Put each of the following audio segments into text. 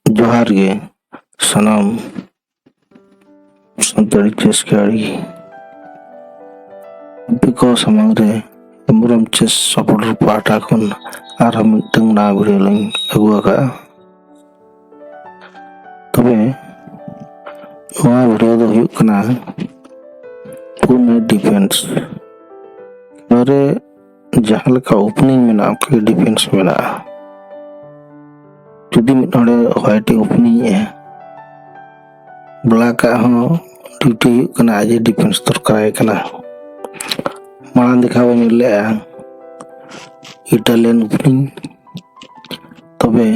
जोहार गे सनम संतरी चेस खिलाड़ी बिको समंग रे एमरम चेस सपोर्टर पाटा खन आर मिटंग ना भिडियो लाइन अगु आका तबे नवा भिडियो दो हुयुग कना पुणे डिफेंस रे जहां लेका ओपनिंग मेना के डिफेंस मेना जुदी मिट हड़े व्हाइट ओपनिंग है ब्लैक हो ड्यूटी हुयुग कना आज डिफेंस दरकार कना मां दिखावे मिले इटालियन ओपनिंग तबे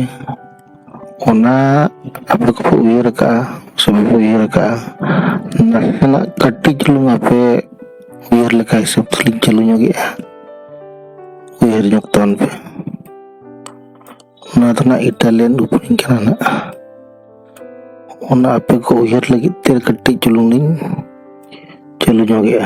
ओना आपे को उयर का सब उयर का नसना कट्टी चलुंग आपे उयर लेका हिसाब तलिंग चलु ᱧᱚᱜᱮ उयर ᱧᱚᱜ तन पे ना तना इटालियन ओपनिंग kana na ओना आपे को उयर लगी तेर कट्टी चलुंग चलु ᱧᱚᱜᱮ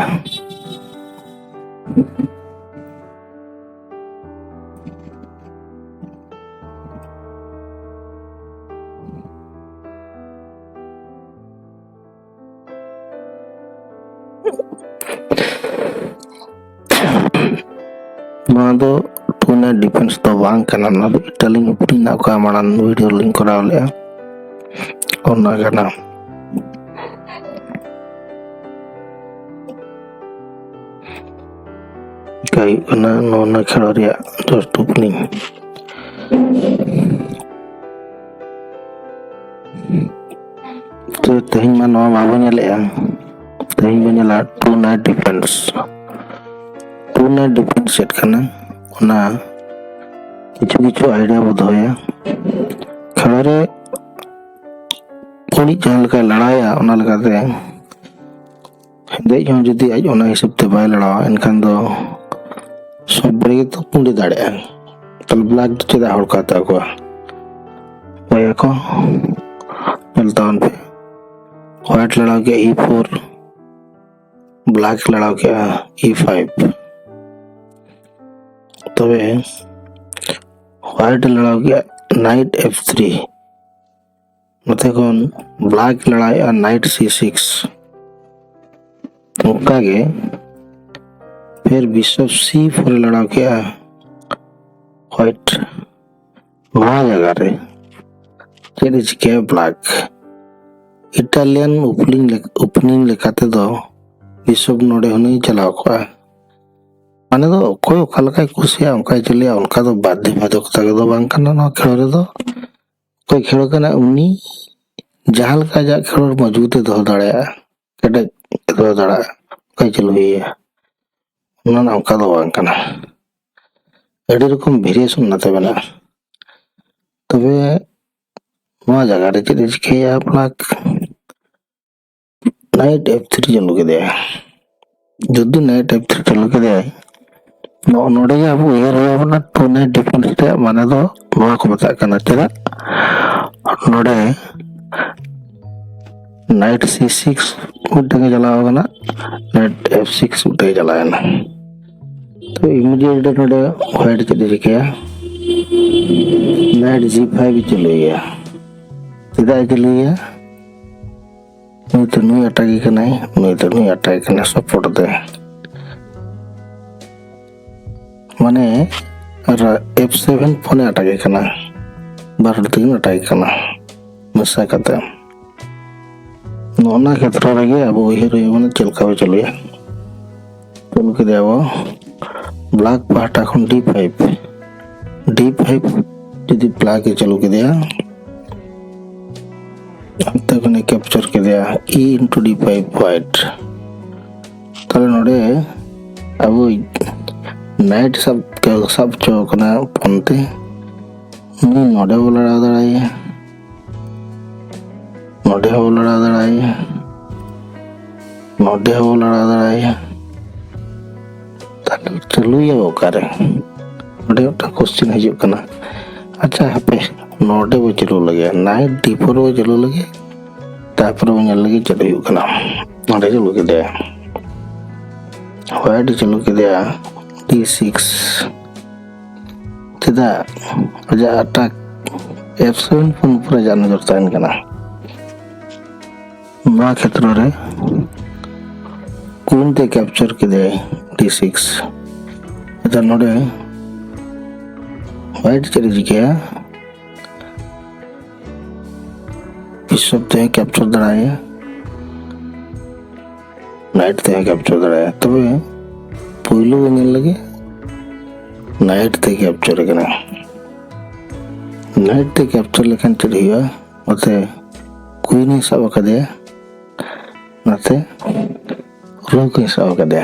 Nado Punya defense to bang kana na Italy opening na ka manan video link koraw le onna kana kai kana nona khelo ria just opening to tehin ma no ma banya le tehin banya la Punya defense set करना ओना किछु idea बदोया खेलारे कोनी जहां लका लड़ाया ओना लगाते हेदे जो जदी आज ओना हिसाब ते बाय लड़ावा एनखान दो सब बड़े तो पुंडी दाड़े तल ब्लैक चेदा हड़काता को वया को चलतान पे व्हाइट लड़ा के e4 ब्लैक लड़ा के e5 तबे व्हाइट लड़ा गया नाइट f3 मतलब ब्लैक लड़ाई और नाइट c6 उनका के फिर बिशप c4 लड़ा गया व्हाइट वहां जगह रे चेंज के ब्लैक इटालियन ओपनिंग लेकाते दो बिशप नोडे होने चलाव को माने दो कोई ओकालका कुसिया उनका चलिया उनका तो बाध्य बाधकता के दो बांग करना ना खेल रे दो कोई खेल करना उन्नी जहाल का जा खेल मजबूत दो दाड़या केटे दो दाड़ा कोई चलो ये ना ना उनका दो बांग करना एडी रकम वेरिएशन ना तबे नवा जगह रे चेज के आपला नाइट f3 चलो के दे जदी नाइट f3 चलो के दे नोडे अब उयर होना पुणे डिफेंस ते माने दो नवा को बता करना चला नोडे नाइट c6 उठे चला होगा ना नाइट f6 उठे चला है ना तो इमीडिएट नोडे व्हाइट चले गया नाइट g5 चले गया सीधा चले गया नहीं तो नहीं अटैक करना है नहीं तो नहीं अटैक करना सपोर्ट दे माने f7 फोन अटैक करना बारह तीन अटैक करना मिसा करते नोना क्षेत्र रे अब उयर माने चलका चलिए तो चलू के वो ब्लैक पार्टा खन D5 जुदी ब्लैक चलू के तक कैप्चर के E into D5 व्हाइट तले नोडे अब नाइट सब चौकना पंते नोडे वो लड़ा दड़ाई नोडे वो लड़ा दड़ाई चलू ये वो करे नोडे क्वेश्चन हजू कना अच्छा हापे नोडे वो चलू लगे नाइट D4 वो चलू लगे तापर वो ñल लगे चलू कना नोडे चलू के व्हाइट चलू के D6 चदा अजा अटैक F7 फोन पूरा जान जोरता है कना ना क्षेत्र रे क्वीन ते कैप्चर के D6 इधर नोडे व्हाइट चली जी क्या बिशप ते कैप्चर दड़ाए नाइट ते कैप्चर दड़ाए तबे पहिलो ñल लगे नाइट ते कैप्चर कना नाइट ते कैप्चर लेखन चली हुआ मते क्वीन ही सब कर दे नाते रूक ही सब कर दे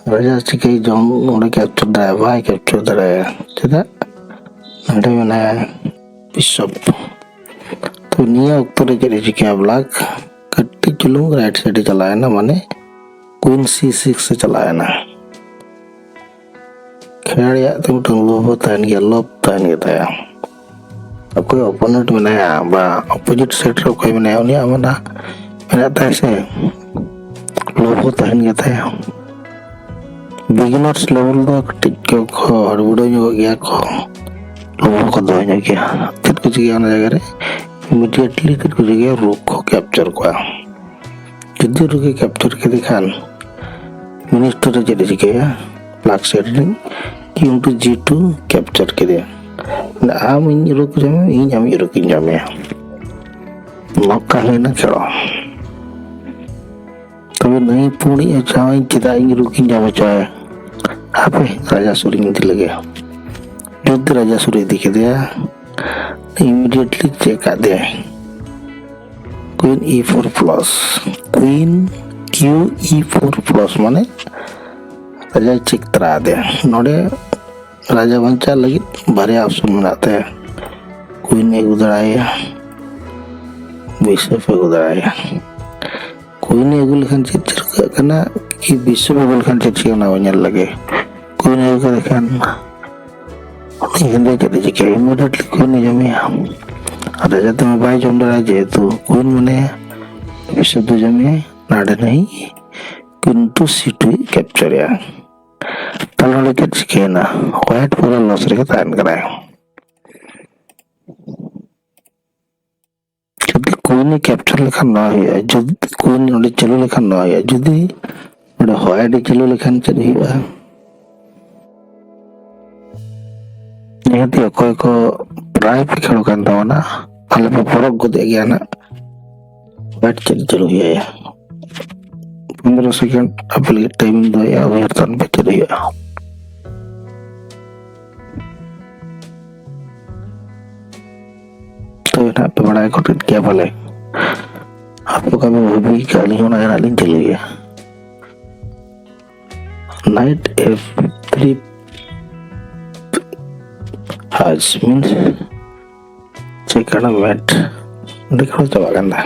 राजा चिके जॉन उन्हें कैप्चर दे वाई कैप्चर दे चदा नडे में ना बिशप तो निया उत्तर चली चिके ब्लैक कट्टी चलूं राइट साइड चलाया ना माने क्वीन C6 से चलाया ना खिलाड़ी तुम लोभ तान गया अब कोई ओपोनेंट में नया बा अपोजिट साइड रे कोई में नया उन्हें आमना मेरा तैसे लोभ तान गया बिगिनर्स लेवल दो टिक्के को हड़बड़ो जो गया को लोगों को दो जो गया फिर कुछ गया ना जगह रे इमीडिएटली फिर कुछ गया रूक को कैप्चर को जिद्दी रूक के कैप्चर के दिखान मिनिस्टर चले गया ब्लैक साइड रे Q to G2 कैप्चर के आम इन रुक जामे इन आम रुक जामे मौका है ना चलो तबे नहीं पूरी चाहे चिदा इन रुक जामे चाहे आपे राजा सूरी नीति लगे युद्ध राजा सूरी दिखे दिया इमीडिएटली चेक आ दे queen E4 plus queen Q E4 plus माने राजा चेक तरा दे नोडे राजा बंचा लगी बारे ऑप्शन बनाते हैं क्वीन एक उधराए बिशप एक उधराए क्वीन एक लेखन चित्र करना कि बिशप एक लेखन चित्र ना वञल लगे क्वीन एक लेखन हिंदे चले जी के इमीडिएटली क्वीन जमे राजा तो मैं भाई जम रहा है तो क्वीन मने बिशप तो जमे नाड़े नहीं क्वीन टू C2 कैप्चर या तलवार के चिकेना व्हाइट पूरा लॉस रे तान कराए जब क्वीन कैप्चर लेखन ना है जब क्वीन नोडे चलो लेखन ना है जदी नोडे व्हाइट चलो लेखन चली हुआ निहती कोई को प्राय पे खेलो करता हो ना अल्लाह पे फरक को दे गया ना व्हाइट चलो है 15 सेकंड अपने टाइमिंग दो या वेयर टर्न पे चली है तो ना पे बड़ा एक क्या बोले आपको कभी वो भी गाली होना है नाली चली गया night F3 has means check करना मैट देखो तो वागंदा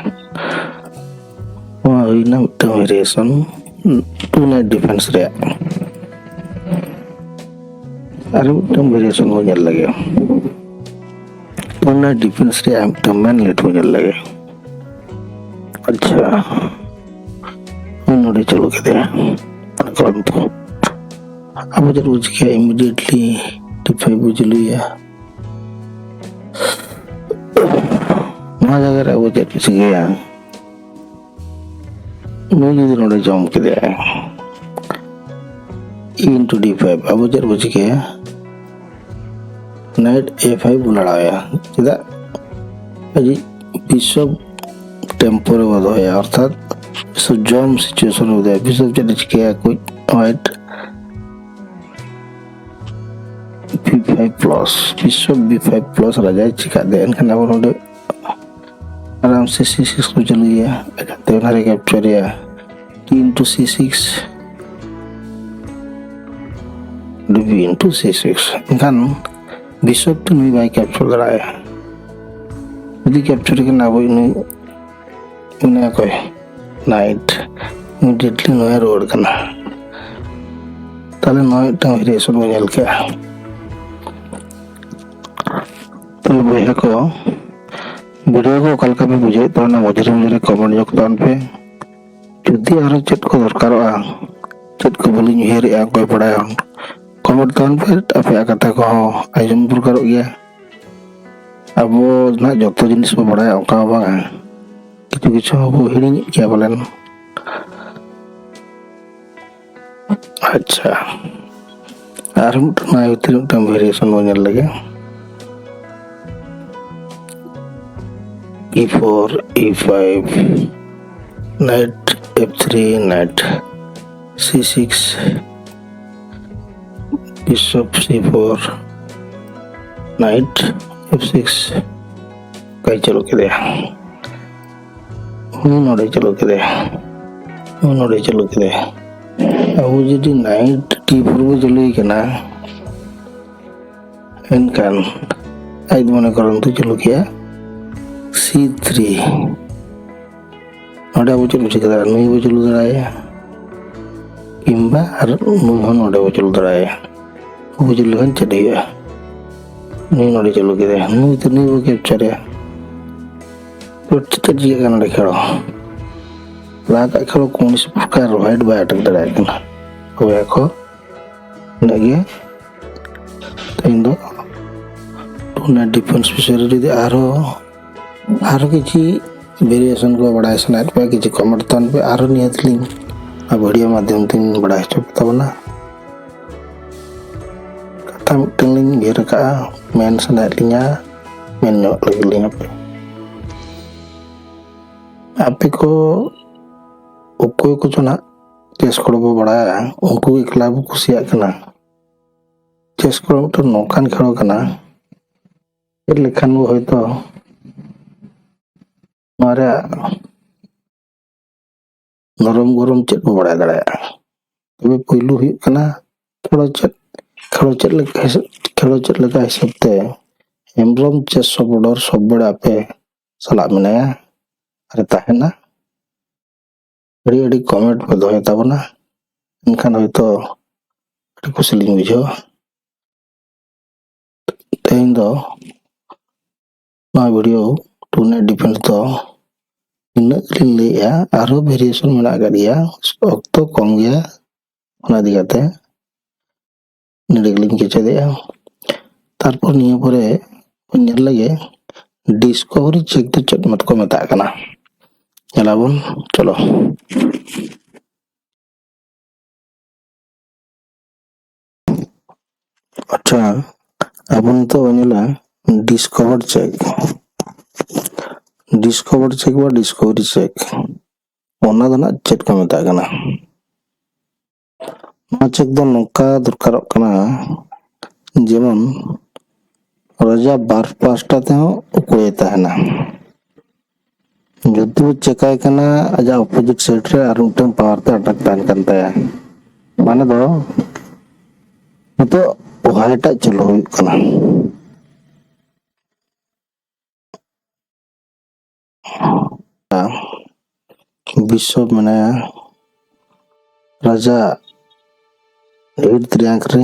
wah ini variation 2 night defense रे अरे टम variation हो जाने लगे 2 night defense रे हम टम मैन लेट हो जाने लगे अच्छा नोडे चलो के दे कौन तो अब जरूर क्या इमीडिएटली D5 बुझलू या वहाँ जाकर वो जब किसी गया मुझे नोडे जॉम के दे into D5 अब जर बुझ गया नाइट A5 बुलाया चिदा अजी बिशप टेम्पोरे वध है अर्थात बिशप जॉम सिचुएशन हो गया बिशप जब किया कोई white b5 plus bishop b5 plus raja चिका दे एनखान अब नोडे आराम से c6 को चलिए कहते हैं हरे कैप्चर या d into c6 b into c6 एनखान bishop तो नहीं बाय कैप्चर कराया यदि कैप्चर के ना वो इन्हें कोई नाइट immediately नया रोड करना ताले नया टाइम वेरिएशन में चल के तो भैया को वीडियो को कल का भी बुझे तो ना मुझे कमेंट जोगदान पे जुदी आरो चेट को दरकार चेट को बोली नुहेर या कोई पढ़ाया कमेंट दान पे अपने कथा को आयोजन दरकार गया अब वो ना जोतो जिनिस को पढ़ाया उनका बांग किचु किचु वो हिरिंग क्या बोलें अच्छा आरम ना इतने टाइम वेरिएशन में लगे e4 e5 knight f3 knight c6 bishop c4 knight f6 कई चलो के दे नोड़े चलो के दे नोड़े चलो के दे अब जी नाइट t4 को चलो के ना इनकान आज मने करन तो चलो किया c3 नोड़े वो चलो चिका दरा नुई वो चलो दराया किंबा और नुई हो नोड़े वो चलो दराया वो चलो kan चढ़िया नुई नोड़े चलो के दे नुई तो नुई वो कैप्चर है तो चिका का नोड़े खेलो लागा खेलो कौन सी प्रकार वाइट बाय अटक दराया कना वो याको नगे तो इंदो तो ना डिफेंस विषय रे आरो किसी वेरिएशन को बढ़ाए सनाइट पे किसी कमेंट तन पे आरो नियत लिंक अब वीडियो माध्यम तीन बढ़ाए चुप तब ना कथा मिट्टन लिंक बिर का मेन सनाइट लिंगा मेन न्योक लगी लिंगा पे आपे को उको को चुना चेस को बढ़ाया उनको एक लाभ कुसिया करना चेस को तो नौकान खेलो करना ये लेखन वो है तो मारे नरम गरम चेट को बढ़ा दड़ा तबे पहिलू हुई कना थोड़ा चेट लगा हिसाब ते हेमब्रम चेस सपोर्टर सब बड़े आपे सलाह मिनाया अरे ताहेना अड़ी कमेंट पे दोहे ताबना इनखान होय तो अड़ी कुशलिंग बुझो तेन दो ना वीडियो टू नेट डिफेंस तो इन लिया आरो वेरिएशन मेना गया तो कम गया ओना दिगाते निडेगलिंग केचे दे तारपर निया परे नेल लगे डिस्कवरी चेक द चेक मत को मेता कना चलाबन चलो अच्छा अपन तो नेला डिस्कवर चेक व डिस्कवरी चेक ओना दना चेक को मेता कना ना चेक दो नौका दरकार कना जेमन राजा बार पास्टा ते हो उकोए ताहना जदि वो चेकाय कना आजा ऑपोजिट साइड रे आर उटन पावर ते अटक तान करता है माने दो तो ओहाटा चलो कना विश्व मने राजा 8 रैंक रे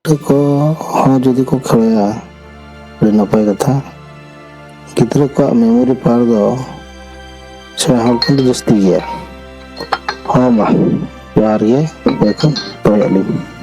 को हाँ जुदी को खेलया अभी नपाय कथा गिद्रा को मेमोरी पावर दो से हर को जस्ती गया हाँ मा यार ये देखो तो